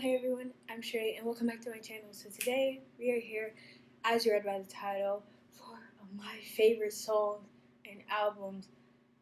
Hey everyone, I'm Cheraye and welcome back to my channel. So today we are here, as you read by the title, for my favorite songs and albums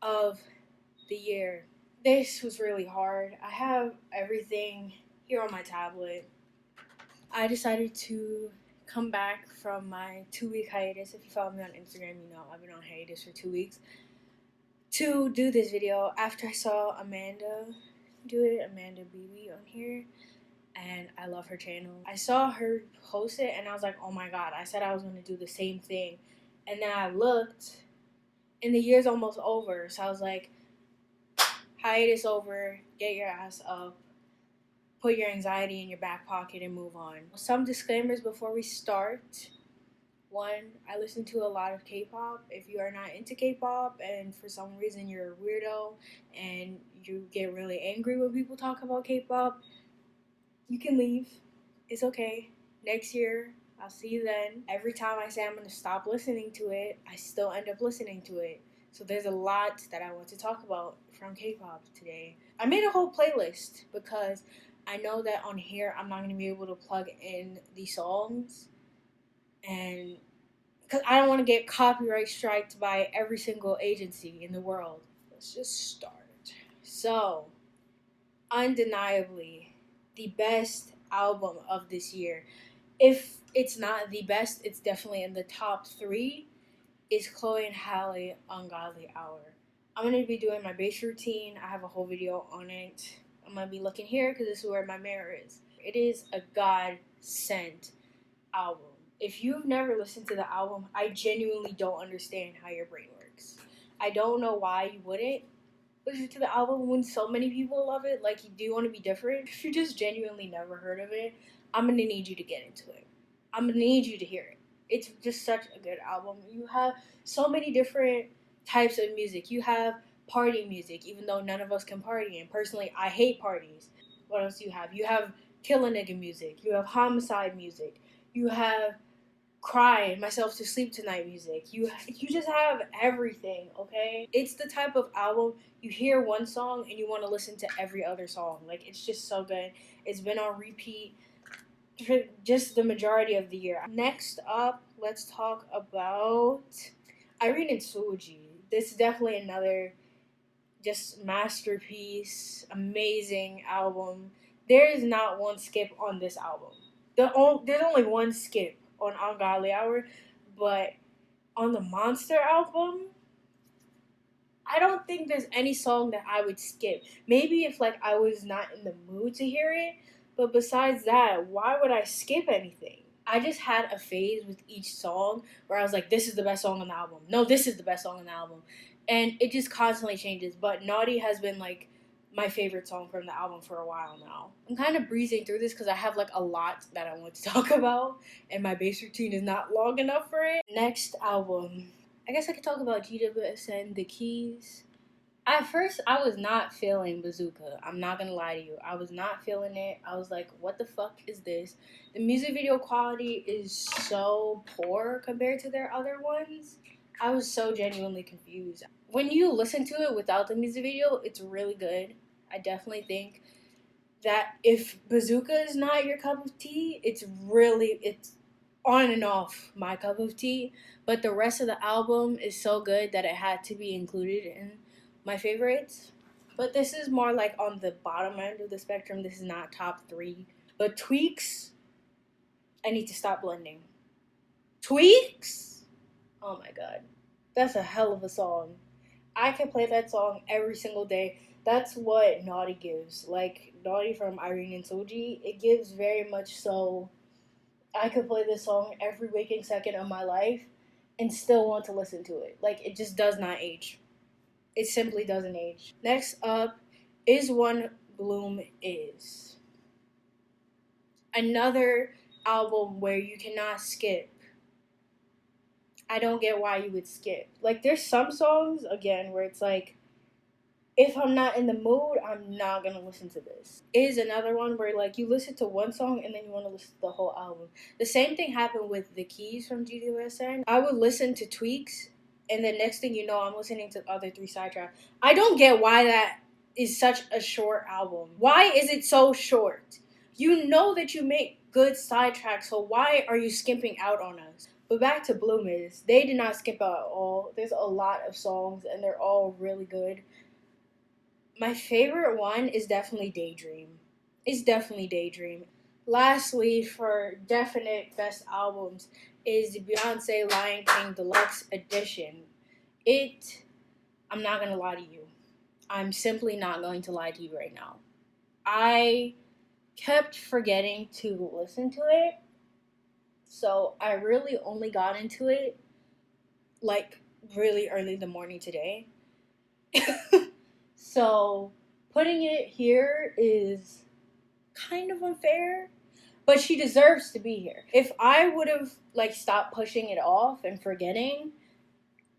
of the year. This was really hard. I have everything here on my tablet. I decided to come back from my 2-week hiatus. If you follow me on Instagram, you know I've been on hiatus for 2 weeks. To do this video after I saw Amanda do it, Amanda BB on here. And I love her channel. I saw her post it and I was like, oh my god, I said I was going to do the same thing. And then I looked and the year's almost over. So I was like, hiatus over, get your ass up, put your anxiety in your back pocket and move on. Some disclaimers before we start. One, I listen to a lot of K-pop. If you are not into K-pop and for some reason you're a weirdo and you get really angry when people talk about K-pop, you can leave. It's okay. Next year, I'll see you then. Every time I say I'm going to stop listening to it, I still end up listening to it. So there's a lot that I want to talk about from K-pop today. I made a whole playlist because I know that on here I'm not going to be able to plug in the songs. And because I don't want to get copyright striked by every single agency in the world. Let's just start. So, undeniably, the best album of this year, if it's not the best, it's definitely in the top 3, is Chloe and Halle Ungodly Hour. I'm going to be doing my bass routine. I have a whole video on it. I'm going to be looking here because this is where my mirror is. It is a God-sent album. If you've never listened to the album, I genuinely don't understand how your brain works. I don't know why you wouldn't listen to the album when so many people love it. Like, do you want to be different? If you just genuinely never heard of it, I'm gonna need you to get into it. I'm gonna need you to hear it. It's just such a good album. You have so many different types of music. You have party music, even though none of us can party, and personally I hate parties. What else do you have? You have kill a nigga music. You have homicide music. You have cry myself to sleep tonight music. You just have everything, okay? It's the type of album you hear one song and you want to listen to every other song. Like, it's just so good. It's been on repeat for just the majority of the year. Next up, let's talk about Irene and Suji. This is definitely another just masterpiece, amazing album. There is not one skip on this album. There's only one skip on Ungodly Hour, but on the Monster album, I don't think there's any song that I would skip. Maybe if like I was not in the mood to hear it, but besides that, why would I skip anything? I just had a phase with each song where I was like, this is the best song on the album. No, this is the best song on the album. And it just constantly changes. But Naughty has been like my favorite song from the album for a while now. I'm kind of breezing through this because I have like a lot that I want to talk about, and my bass routine is not long enough for it. Next album, I guess I could talk about GWSN, The Keys. At first, I was not feeling Bazooka. I'm not gonna lie to you. I was not feeling it. I was like, what the fuck is this? The music video quality is so poor compared to their other ones. I was so genuinely confused. When you listen to it without the music video, it's really good. I definitely think that if Bazooka is not your cup of tea, it's on and off my cup of tea. But the rest of the album is so good that it had to be included in my favorites. But this is more like on the bottom end of the spectrum. This is not top 3. But Tweaks, I need to stop blending. Tweaks? Oh my god. That's a hell of a song. I can play that song every single day. That's what Naughty gives. Like, Naughty from Irene and Suji, it gives very much so I could play this song every waking second of my life and still want to listen to it. Like, it just does not age. It simply doesn't age. Next up, Is One Bloom Is. Another album where you cannot skip. I don't get why you would skip. Like, there's some songs, again, where it's like, if I'm not in the mood, I'm not gonna listen to this. Is another one where, like, you listen to one song and then you want to listen to the whole album. The same thing happened with The Keys from GWSN. I would listen to Tweaks, and the next thing you know, I'm listening to the other 3 sidetracks. I don't get why that is such a short album. Why is it so short? You know that you make good side tracks, so why are you skimping out on us? But back to Blue Miz, they did not skip out at all. There's a lot of songs, and they're all really good. My favorite one is definitely Daydream. It's definitely Daydream. Lastly, for definite best albums, is the Beyonce Lion King Deluxe Edition. It, I'm not gonna lie to you. I'm simply not going to lie to you right now. I kept forgetting to listen to it, so I really only got into it like really early in the morning today. So putting it here is kind of unfair, but she deserves to be here. If I would have like stopped pushing it off and forgetting,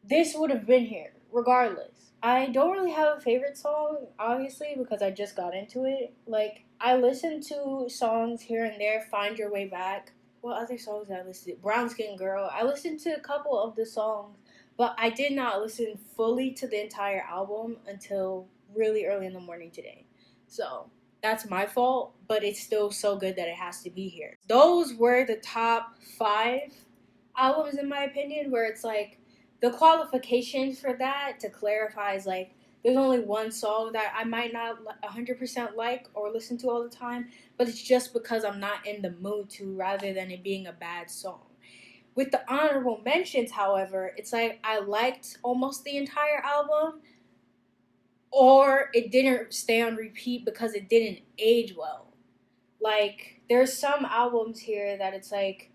this would have been here regardless. I don't really have a favorite song, obviously, because I just got into it. Like, I listen to songs here and there, Find Your Way Back. What other songs did I listen to? Brown Skin Girl. I listened to a couple of the songs, but I did not listen fully to the entire album until really early in the morning today. So, that's my fault, but it's still so good that it has to be here. Those were the top 5 albums, in my opinion, where it's like, the qualifications for that to clarify is like there's only one song that I might not 100% like or listen to all the time, but it's just because I'm not in the mood to rather than it being a bad song. With the honorable mentions, however, it's like I liked almost the entire album, or it didn't stay on repeat because it didn't age well. Like, there's some albums here that it's like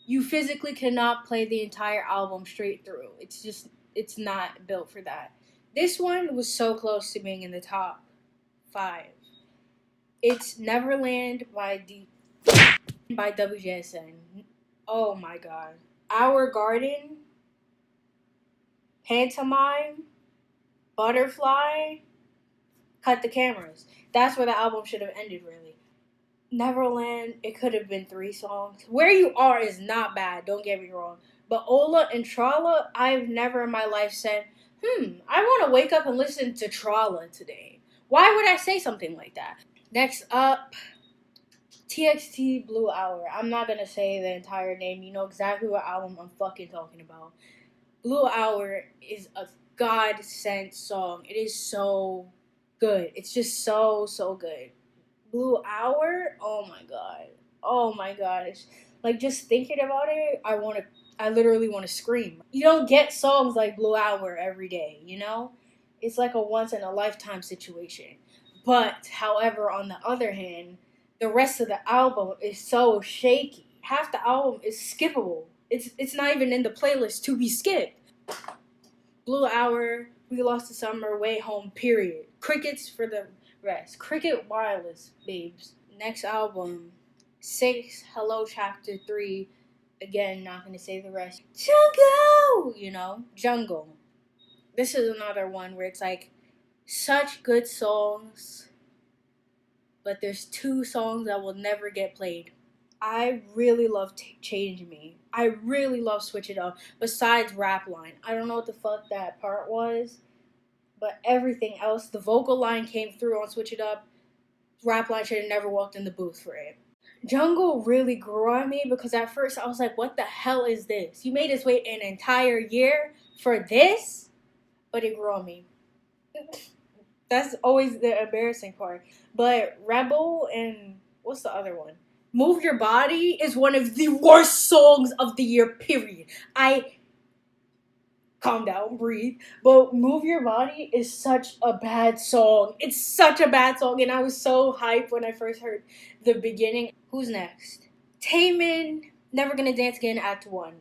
you physically cannot play the entire album straight through. It's not built for that. This one was so close to being in the top 5. It's Neverland by WJSN. Oh my god. Our Garden, Pantomime, Butterfly, Cut the Cameras. That's where the album should have ended, really. Neverland, it could have been 3 songs. Where You Are is not bad, don't get me wrong. But Ola and Trala, I've never in my life said, I want to wake up and listen to Trala today. Why would I say something like that? Next up, TXT Blue Hour. I'm not going to say the entire name. You know exactly what album I'm fucking talking about. Blue Hour is a God-sent song. It is so good. It's just so, so good. Blue Hour, oh my god. Oh my gosh. Like, just thinking about it, I literally want to scream. You don't get songs like Blue Hour every day, you know? It's like a once in a lifetime situation. But, however, on the other hand, the rest of the album is so shaky. Half the album is skippable. It's not even in the playlist to be skipped. Blue Hour, We Lost the Summer, Way Home, period. Crickets for the rest. Cricket Wireless, babes. Next album, 6, Hello Chapter 3. Again, not gonna say the rest. Jungle! You know, Jungle. This is another one where it's like such good songs, but there's 2 songs that will never get played. I really love Change Me. I really love Switch It Up. Besides Rap Line. I don't know what the fuck that part was, but everything else, the vocal line came through on Switch It Up. Rap Line should have never walked in the booth for it. Jungle really grew on me because at first I was like, what the hell is this? You made us wait an entire year for this? But it grew on me. That's always the embarrassing part. But Rebel and what's the other one? Move Your Body is one of the worst songs of the year, period. Calm down, breathe. But Move Your Body is such a bad song. It's such a bad song, and I was so hyped when I first heard the beginning. Who's next? Taemin, Never Gonna Dance Again, Act 1.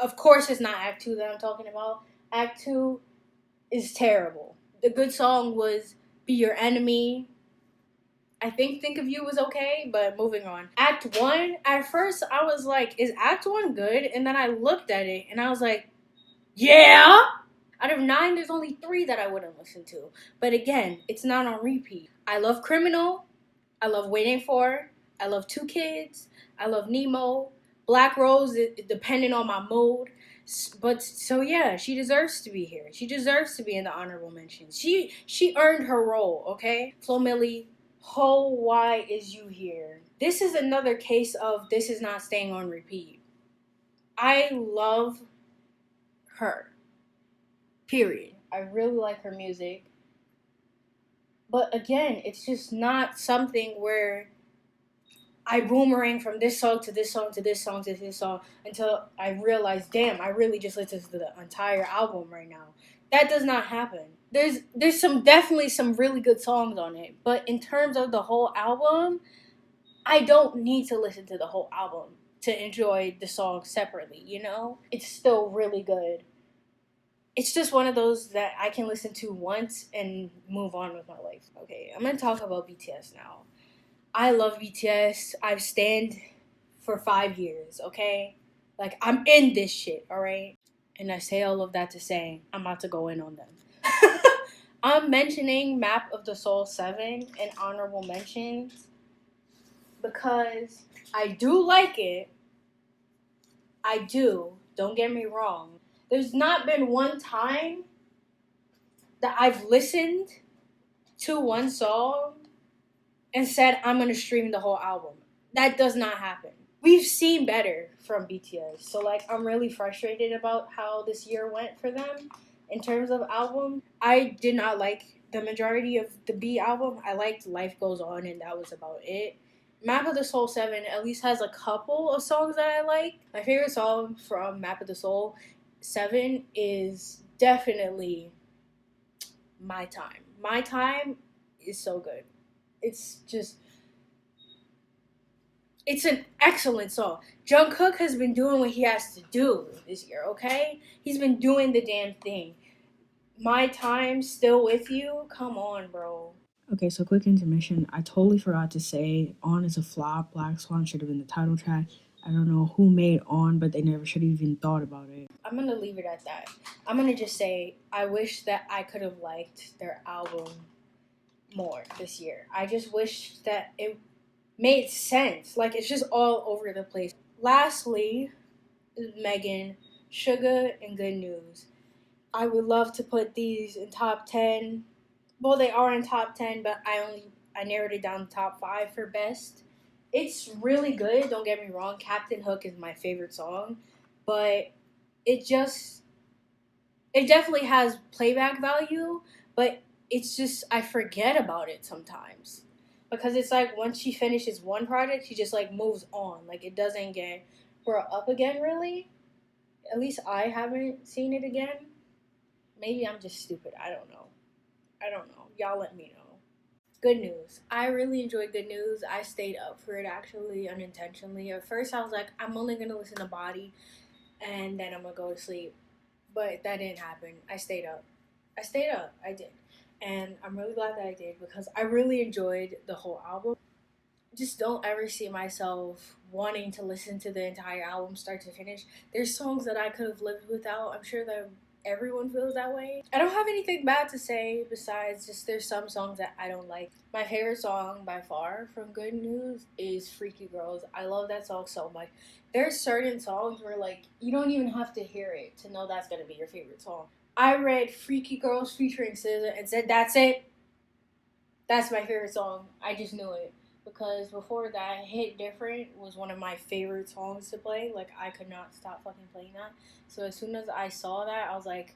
Of course it's not Act 2 that I'm talking about. Act 2 is terrible. The good song was Be Your Enemy. I think of You was okay, but moving on. Act 1, at first I was like, is Act 1 good? And then I looked at it and I was like, yeah! Out of 9, there's only 3 that I wouldn't listen to. But again, it's not on repeat. I love Criminal. I love Waiting For. I love 2 Kids. I love Nemo. Black Rose, depending on my mood. But so yeah, she deserves to be here. She deserves to be in the honorable mentions. She earned her role, okay? Flo Milli, Ho, Why Is You Here? This is another case of this is not staying on repeat. I love her. Period. I really like her music. But again, it's just not something where I boomerang from this song to this song to this song to this song until I realize, damn, I really just listened to the entire album right now. That does not happen. There's some definitely some really good songs on it, but in terms of the whole album, I don't need to listen to the whole album to enjoy the song separately, you know? It's still really good. It's just one of those that I can listen to once and move on with my life. Okay, I'm gonna talk about BTS now. I love BTS. I've stanned for 5 years, okay? Like, I'm in this shit, alright? And I say all of that to say, I'm about to go in on them. I'm mentioning Map of the Soul 7 and honorable mentions because I do like it. I do. Don't get me wrong. There's not been one time that I've listened to one song and said, I'm going to stream the whole album. That does not happen. We've seen better from BTS. So, like, I'm really frustrated about how this year went for them in terms of album. I did not like the majority of the B album. I liked Life Goes On, and that was about it. Map of the Soul 7 at least has a couple of songs that I like. My favorite song from Map of the Soul 7 is definitely My Time. My Time is so good. It's just, it's an excellent song. Jungkook has been doing what he has to do this year, okay? He's been doing the damn thing. My Time, Still With You? Come on, bro. Okay, so quick intermission. I totally forgot to say On is a flop. Black Swan should have been the title track. I don't know who made On, but they never should have even thought about it. I'm gonna leave it at that. I'm gonna just say I wish that I could have liked their album more this year. I just wish that it made sense. Like, it's just all over the place. Lastly, Megan, Sugar, and Good News. I would love to put these in top 10. Well, they are in top 10, but I narrowed it down to top 5 for best. It's really good, don't get me wrong. Captain Hook is my favorite song, but it definitely has playback value, but it's just I forget about it sometimes. Because it's like once she finishes one project, she just like moves on. Like, it doesn't get brought up again really. At least I haven't seen it again. Maybe I'm just stupid. I don't know. Y'all let me know. Good News. I really enjoyed Good News. I stayed up for it actually unintentionally. At first I was like, I'm only gonna listen to Body and then I'm gonna go to sleep. But that didn't happen. I stayed up. I did. And I'm really glad that I did because I really enjoyed the whole album. Just don't ever see myself wanting to listen to the entire album start to finish. There's songs that I could have lived without. I'm sure that everyone feels that way. I don't have anything bad to say besides just there's some songs that I don't like. My favorite song by far from Good News is Freaky Girls. I love that song so much. There's certain songs where like you don't even have to hear it to know that's gonna be your favorite song. I read Freaky Girls featuring SZA and said that's it. That's my favorite song. I just knew it. Because before that, Hit Different was one of my favorite songs to play. Like, I could not stop fucking playing that. So as soon as I saw that, I was like,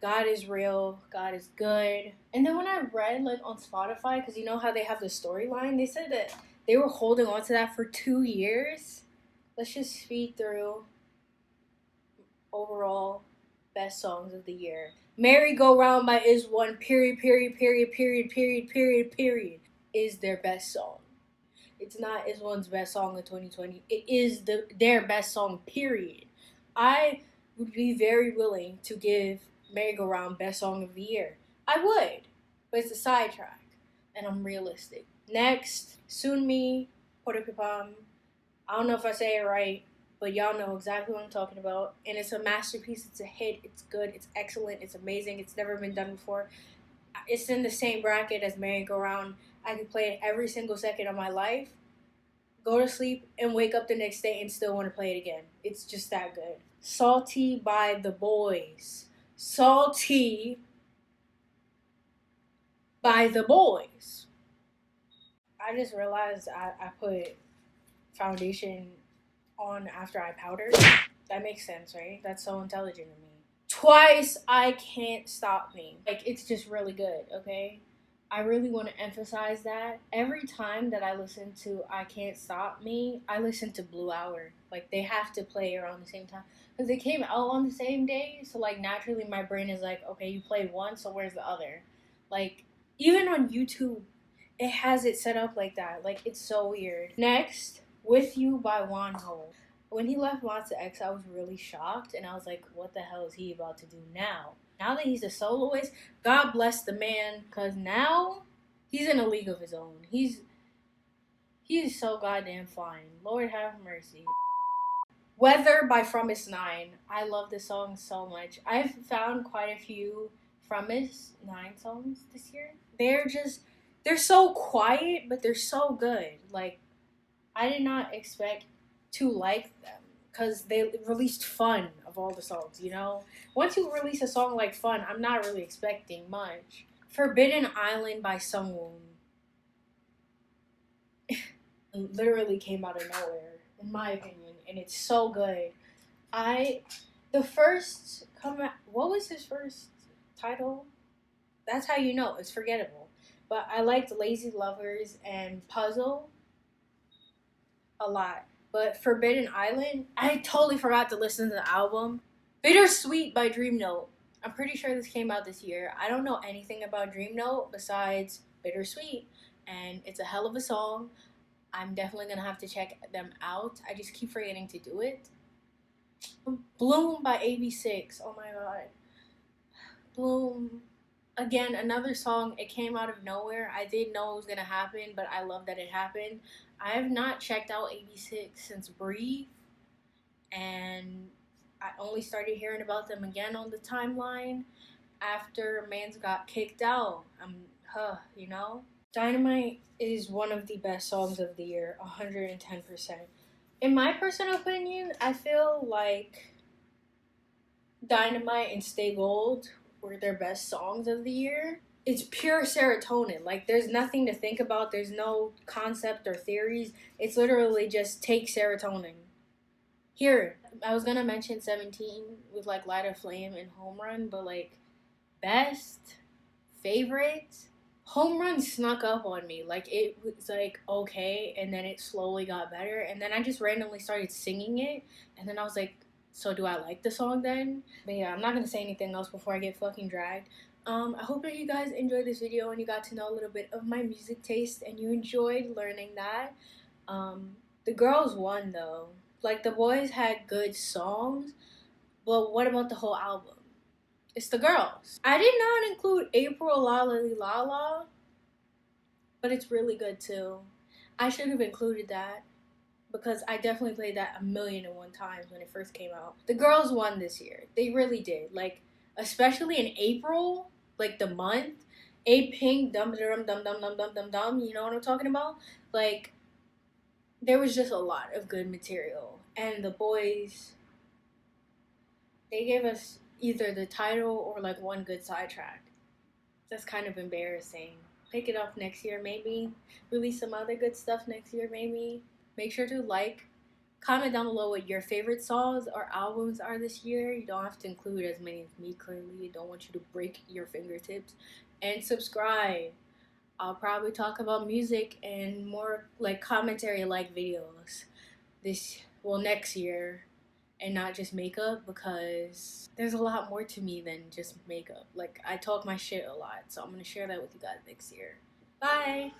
God is real. God is good. And then when I read, like, on Spotify, because you know how they have the storyline, they said that they were holding on to that for 2 years. Let's just speed through overall best songs of the year. Merry Go Round by Is One, period, is their best song. It's not Is One's best song of 2020. It is their best song, period. I would be very willing to give Merry Go Round best song of the year. I would, but it's a sidetrack, and I'm realistic. Next, Sunmi, Poripipam. I don't know if I say it right, but y'all know exactly what I'm talking about. And it's a masterpiece. It's a hit. It's good. It's excellent. It's amazing. It's never been done before. It's in the same bracket as Merry Go Round. I can play it every single second of my life, go to sleep, and wake up the next day and still want to play it again. It's just that good. Salty by The Boys. Salty by The Boys. I just realized I put foundation on after I powdered. That makes sense, right? That's so intelligent of me. Twice I Can't Stop Me. Like, it's just really good, okay? I really want to emphasize that. Every time that I listen to I Can't Stop Me, I listen to Blue Hour. Like, they have to play around the same time. Because they came out on the same day, so, like, naturally my brain is like, okay, you played one, so where's the other? Like, even on YouTube, it has it set up like that. Like, it's so weird. Next, With You by Wonho. When he left Monsta X, I was really shocked, and I was like, what the hell is he about to do now? Now that he's a soloist, God bless the man, because now he's in a league of his own. He is so goddamn fine. Lord have mercy. Weather by Fromis 9. I love this song so much. I've found quite a few Fromis 9 songs this year. They're so quiet, but they're so good. Like, I did not expect to like them because they released Fun of all the songs, you know? Once you release a song like Fun, I'm not really expecting much. Forbidden Island by Sungwoon literally came out of nowhere, in my opinion, and it's so good. What was his first title? That's how you know, it's forgettable. But I liked Lazy Lovers and Puzzle a lot. But Forbidden Island, I totally forgot to listen to the album. Bittersweet by Dream Note. I'm pretty sure this came out this year. I don't know anything about Dream Note besides Bittersweet, and it's a hell of a song. I'm definitely gonna have to check them out. I just keep forgetting to do it. Bloom by AB6. Oh my god. Bloom. Again, another song. It came out of nowhere. I didn't know it was gonna happen, but I love that it happened. I have not checked out AB6 since Breathe, and I only started hearing about them again on the timeline after Mans got kicked out. You know? Dynamite is one of the best songs of the year, 110%. In my personal opinion, I feel like Dynamite and Stay Gold were their best songs of the year. It's pure serotonin. Like, there's nothing to think about. There's no concept or theories. It's literally just take serotonin. Here, I was gonna mention 17 with like Light a Flame and Home Run, but like best, favorite, Home Run snuck up on me. Like, it was like okay, and then it slowly got better, and then I just randomly started singing it, and then I was like, so do I like the song then? But yeah, I'm not gonna say anything else before I get fucking dragged. I hope that you guys enjoyed this video and you got to know a little bit of my music taste and you enjoyed learning that. The girls won though. Like, the boys had good songs, but what about the whole album? It's the girls. I did not include April La La La La, but it's really good too. I should have included that because I definitely played that 1,000,001 times when it first came out. The girls won this year. They really did. Like, especially in April, like the month, A Pink, Dum Dum Dum Dum Dum Dum Dum Dum, you know what I'm talking about? Like, there was just a lot of good material. And the boys, they gave us either the title or like one good sidetrack. That's kind of embarrassing. Pick it up next year, maybe. Release some other good stuff next year, maybe. Make sure to like, comment down below what your favorite songs or albums are this year. You don't have to include as many as me, clearly. I don't want you to break your fingertips. And subscribe. I'll probably talk about music and more like commentary like videos next year, and not just makeup, because there's a lot more to me than just makeup. Like, I talk my shit a lot, so I'm gonna share that with you guys next year. Bye!